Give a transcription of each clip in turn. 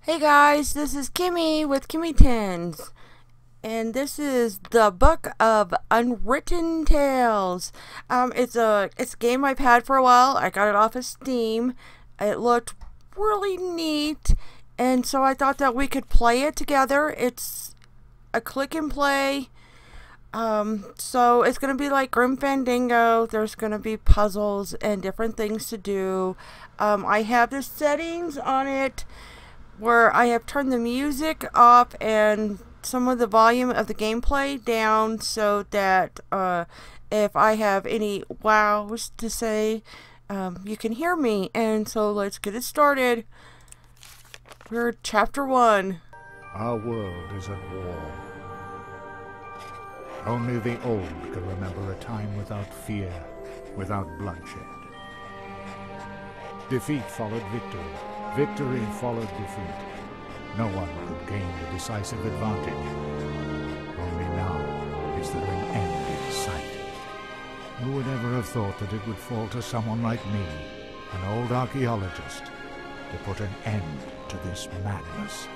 Hey guys, this is Kimmy with Kimmy Tins, and this is the book of Unwritten Tales. It's a game I've had for a while. I got it off of Steam. It looked really neat, and so I thought that we could play it together. It's a click and play. So it's gonna be like Grim Fandango. There's gonna be puzzles and different things to do. I have the settings on it where I have turned the music off and some of the volume of the gameplay down so that if I have any wows to say, you can hear me. And so let's get it started. We're chapter 1. Our world is at war. Only the old can remember a time without fear, without bloodshed. Defeat followed victory. Victory followed defeat. No one could gain a decisive advantage. Only now is there an end in sight. Who would ever have thought that it would fall to someone like me, an old archaeologist, to put an end to this madness?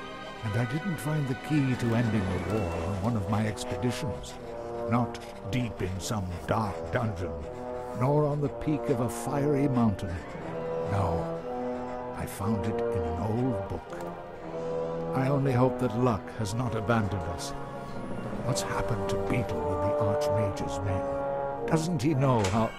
And I didn't find the key to ending the war on one of my expeditions. Not deep in some dark dungeon, nor on the peak of a fiery mountain. No, I found it in an old book. I only hope that luck has not abandoned us. What's happened to Beetle with the Archmage's men? Doesn't he know how...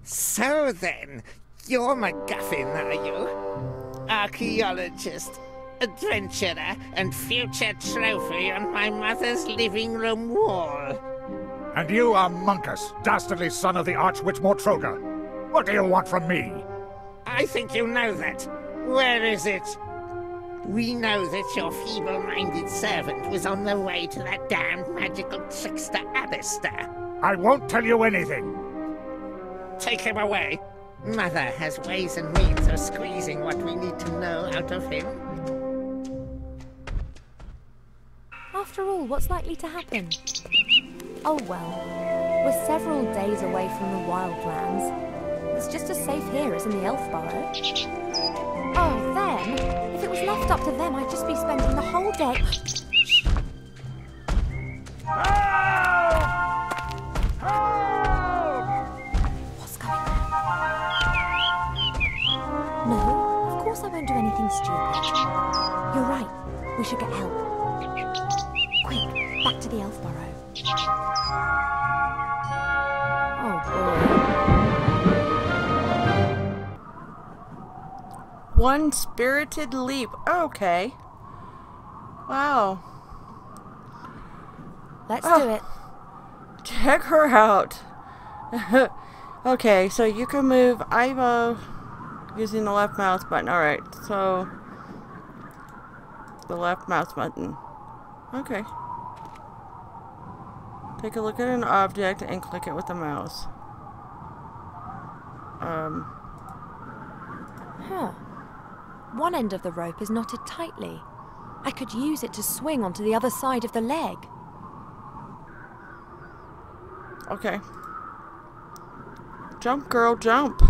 So then, you're MacGuffin, are you? Archaeologist, adventurer, and future trophy on my mother's living room wall. And you are Monkus, dastardly son of the Archwitch Mortroga. What do you want from me? I think you know that. Where is it? We know that your feeble-minded servant was on the way to that damned magical trickster Alistair. I won't tell you anything. Take him away. Mother has ways and means of squeezing what we need to know out of him. After all, what's likely to happen? Oh well, we're several days away from the wildlands. It's just as safe here as in the elf burrow. Oh, then, if it was left up to them, I'd just be spending the whole day... What's going on? No, of course I won't do anything stupid. You're right, we should get help. Quick, back to the elf burrow. Oh boy. One spirited leap. Okay. Wow. Let's do it. Check her out. Okay, so you can move Ivo using the left mouse button. Alright, so the left mouse button. Okay. Take a look at an object and click it with the mouse. Huh. One end of the rope is knotted tightly. I could use it to swing onto the other side of the leg. Okay. Jump, girl, jump.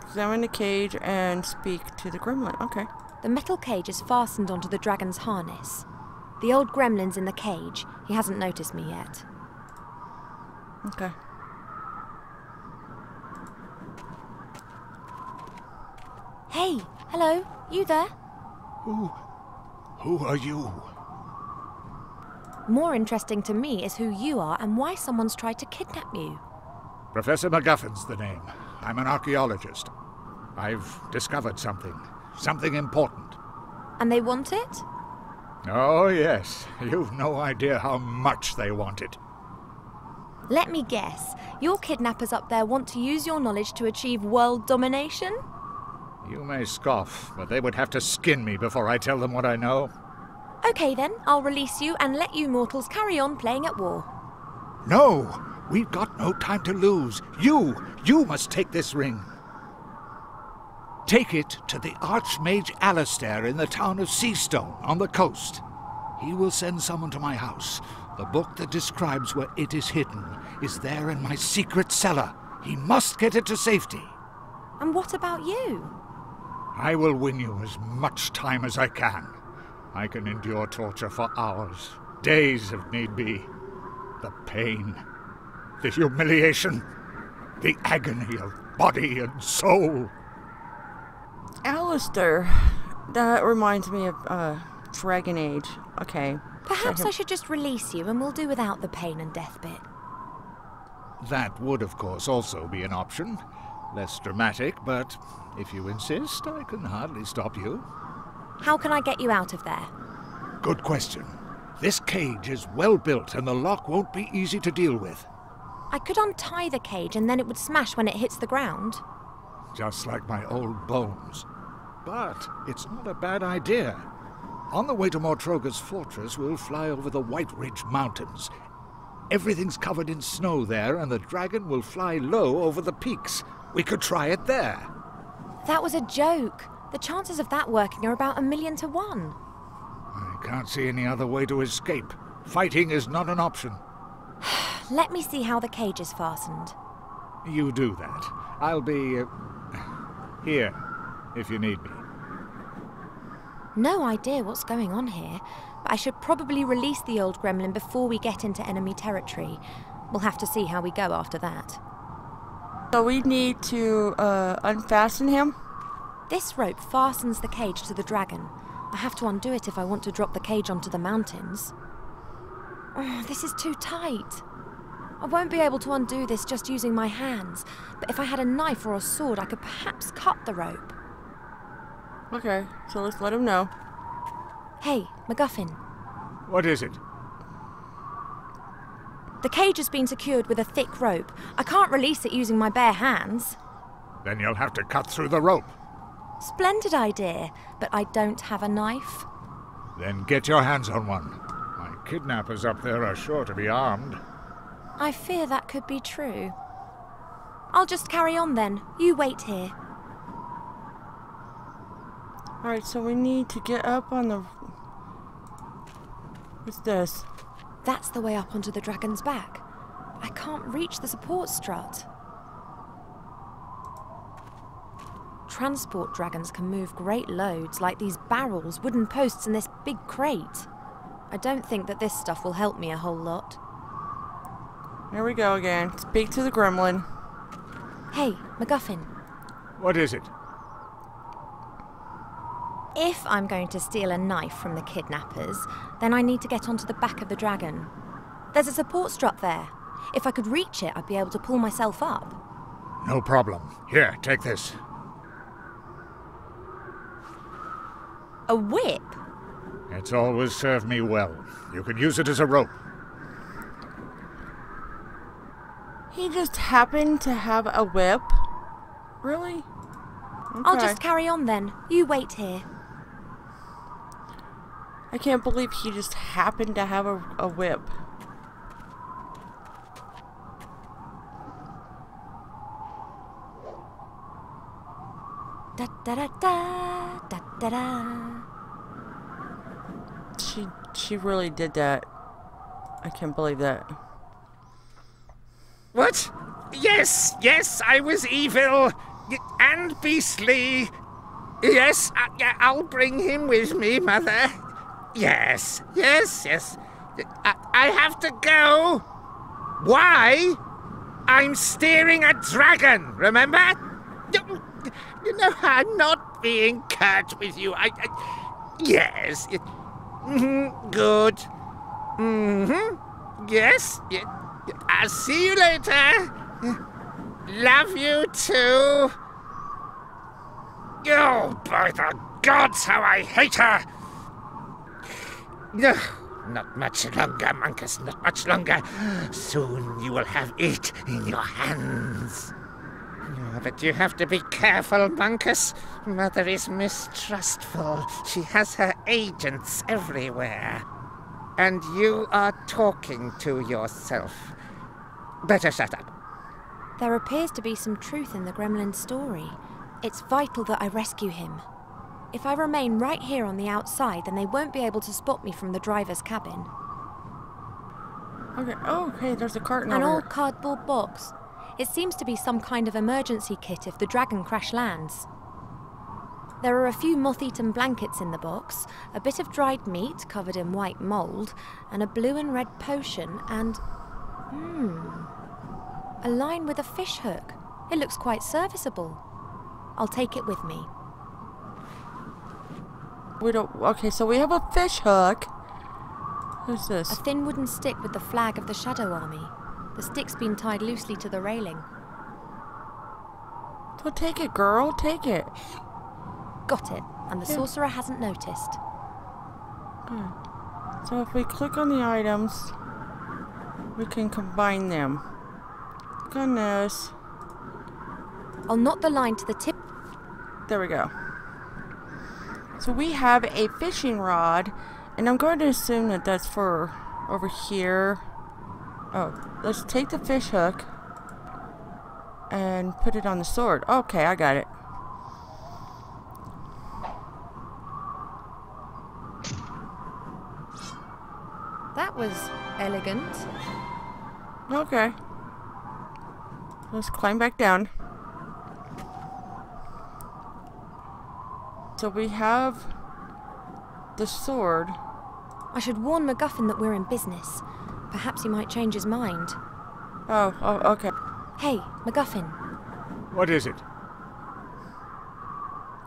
Examine the cage and speak to the gremlin. Okay. The metal cage is fastened onto the dragon's harness. The old gremlin's in the cage. He hasn't noticed me yet. Okay. Hey, hello, you there? Who are you? More interesting to me is who you are and why someone's tried to kidnap you. Professor MacGuffin's the name. I'm an archaeologist. I've discovered something. Something important. And they want it? Oh, yes. You've no idea how much they want it. Let me guess. Your kidnappers up there want to use your knowledge to achieve world domination? You may scoff, but they would have to skin me before I tell them what I know. Okay then, I'll release you and let you mortals carry on playing at war. No! We've got no time to lose. You must take this ring. Take it to the Archmage Alistair in the town of Seastone on the coast. He will send someone to my house. The book that describes where it is hidden is there in my secret cellar. He must get it to safety. And what about you? I will win you as much time as I can. I can endure torture for hours, days if need be. The pain, the humiliation, the agony of body and soul. Alistair. That reminds me of, Dragon Age. Okay. Perhaps I should just release you and we'll do without the pain and death bit. That would, of course, also be an option. Less dramatic, but if you insist, I can hardly stop you. How can I get you out of there? Good question. This cage is well built and the lock won't be easy to deal with. I could untie the cage and then it would smash when it hits the ground. Just like my old bones. But it's not a bad idea. On the way to Mortroga's fortress, we'll fly over the White Ridge Mountains. Everything's covered in snow there, and the dragon will fly low over the peaks. We could try it there. That was a joke. The chances of that working are about 1,000,000 to 1. I can't see any other way to escape. Fighting is not an option. Let me see how the cage is fastened. You do that. I'll be... here, if you need me. No idea what's going on here, but I should probably release the old gremlin before we get into enemy territory. We'll have to see how we go after that. So we need to, unfasten him? This rope fastens the cage to the dragon. I have to undo it if I want to drop the cage onto the mountains. Oh, this is too tight. I won't be able to undo this just using my hands, but if I had a knife or a sword, I could perhaps cut the rope. Okay, so let's let him know. Hey, MacGuffin. What is it? The cage has been secured with a thick rope. I can't release it using my bare hands. Then you'll have to cut through the rope. Splendid idea, but I don't have a knife. Then get your hands on one. My kidnappers up there are sure to be armed. I fear that could be true. I'll just carry on then. You wait here. Alright, so we need to get up on the... What's this? That's the way up onto the dragon's back. I can't reach the support strut. Transport dragons can move great loads, like these barrels, wooden posts, and this big crate. I don't think that this stuff will help me a whole lot. Here we go again. Speak to the gremlin. Hey, MacGuffin. What is it? If I'm going to steal a knife from the kidnappers, then I need to get onto the back of the dragon. There's a support strut there. If I could reach it, I'd be able to pull myself up. No problem. Here, take this. A whip? It's always served me well. You can use it as a rope. He just happened to have a whip? Really? Okay. I'll just carry on then. You wait here. I can't believe he just happened to have a whip. Da da da da da da da. She really did that. I can't believe that. What? Yes, yes, I was evil and beastly. Yes, I'll bring him with me, Mother. Yes, yes, yes. I have to go. Why? I'm steering a dragon, remember? You know, I'm not being curt with you. Yes. Good. Yes. I'll see you later. Love you too. Oh, by the gods, how I hate her! No, not much longer, Monkus, not much longer. Soon you will have it in your hands. But you have to be careful, Monkus. Mother is mistrustful. She has her agents everywhere. And you are talking to yourself. Better shut up. There appears to be some truth in the gremlin story. It's vital that I rescue him. If I remain right here on the outside, then they won't be able to spot me from the driver's cabin. Okay. Oh, hey, there's a carton An over old cardboard box. It seems to be some kind of emergency kit if the dragon crash lands. There are a few moth-eaten blankets in the box, a bit of dried meat covered in white mould, and a blue and red potion, and... a line with a fish hook. It looks quite serviceable. I'll take it with me. We don't... Okay, so we have a fish hook. Who's this? A thin wooden stick with the flag of the Shadow Army. The stick's been tied loosely to the railing. Well, take it, girl. Take it. Got it, and the sorcerer hasn't noticed. So if we click on the items, we can combine them. Goodness. I'll knot the line to the tip. There we go. So we have a fishing rod, and I'm going to assume that that's for over here. Oh, let's take the fish hook and put it on the sword. Okay, I got it. That was elegant. Okay. Let's climb back down. So we have the sword. I should warn MacGuffin that we're in business. Perhaps he might change his mind. Oh, okay. Hey, MacGuffin. What is it?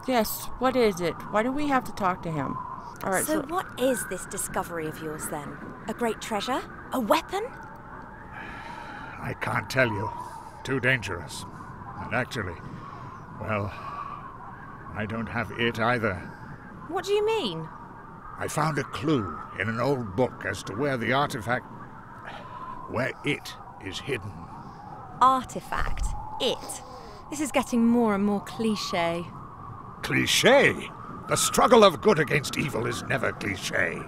Yes, what is it? Why do we have to talk to him? Alright, So what is this discovery of yours then? A great treasure? A weapon? I can't tell you. Too dangerous. And actually, well, I don't have it either. What do you mean? I found a clue in an old book as to where the artifact... where it is hidden. Artifact. It. This is getting more and more cliché. Cliché? The struggle of good against evil is never cliché.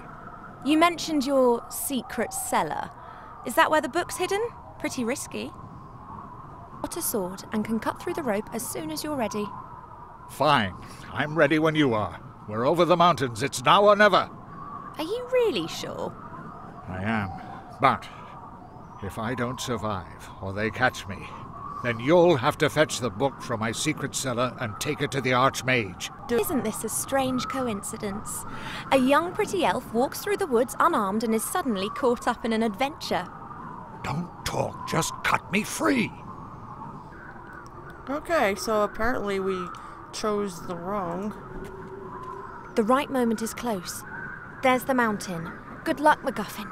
You mentioned your secret cellar. Is that where the book's hidden? Pretty risky. Got a sword and can cut through the rope as soon as you're ready. Fine. I'm ready when you are. We're over the mountains. It's now or never. Are you really sure? I am. But if I don't survive, or they catch me, then you'll have to fetch the book from my secret cellar and take it to the Archmage. Isn't this a strange coincidence? A young pretty elf walks through the woods unarmed and is suddenly caught up in an adventure. Don't talk, just cut me free. Okay, so apparently we chose the wrong. The right moment is close. There's the mountain. Good luck, MacGuffin.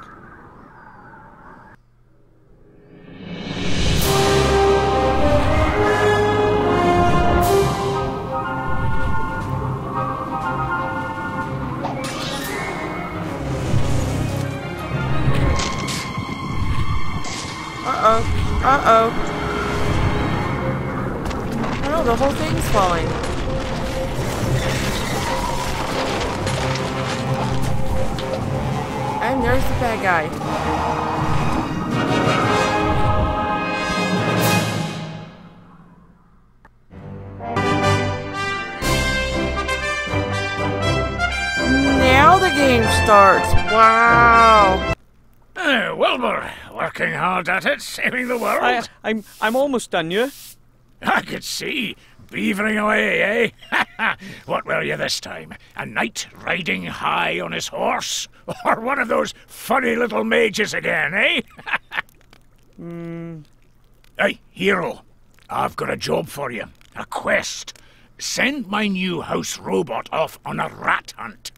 Uh-oh. Oh, the whole thing's falling. And there's the bad guy. Now the game starts. Wow. Wilbur, working hard at it, saving the world. I'm almost done, you. I could see. Beavering away, eh? What were you this time? A knight riding high on his horse? Or one of those funny little mages again, eh? Hey, hero. I've got a job for you. A quest. Send my new house robot off on a rat hunt.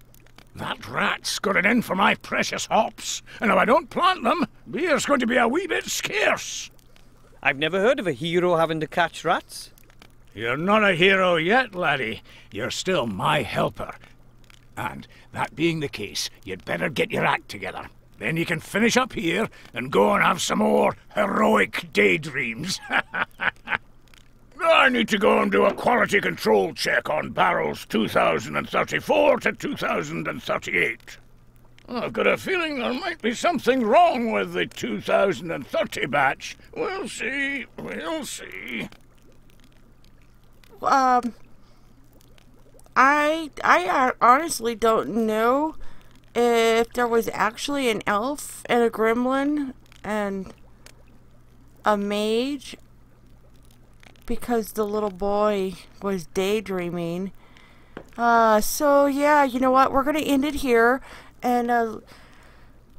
That rat's got it in for my precious hops, and if I don't plant them, beer's going to be a wee bit scarce. I've never heard of a hero having to catch rats. You're not a hero yet, laddie. You're still my helper. And that being the case, you'd better get your act together. Then you can finish up here and go and have some more heroic daydreams. I need to go and do a quality control check on barrels 2034 to 2038. I've got a feeling there might be something wrong with the 2030 batch. We'll see. I honestly don't know if there was actually an elf and a gremlin and a mage, because the little boy was daydreaming. So yeah, you know what? We're gonna end it here, and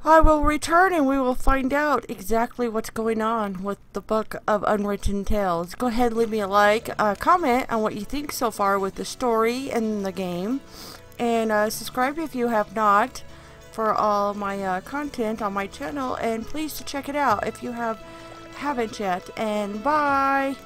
I will return and we will find out exactly what's going on with the book of Unwritten Tales. Go ahead, leave me a like, comment on what you think so far with the story and the game, and subscribe if you have not for all my content on my channel, and please to check it out if you haven't yet. And bye!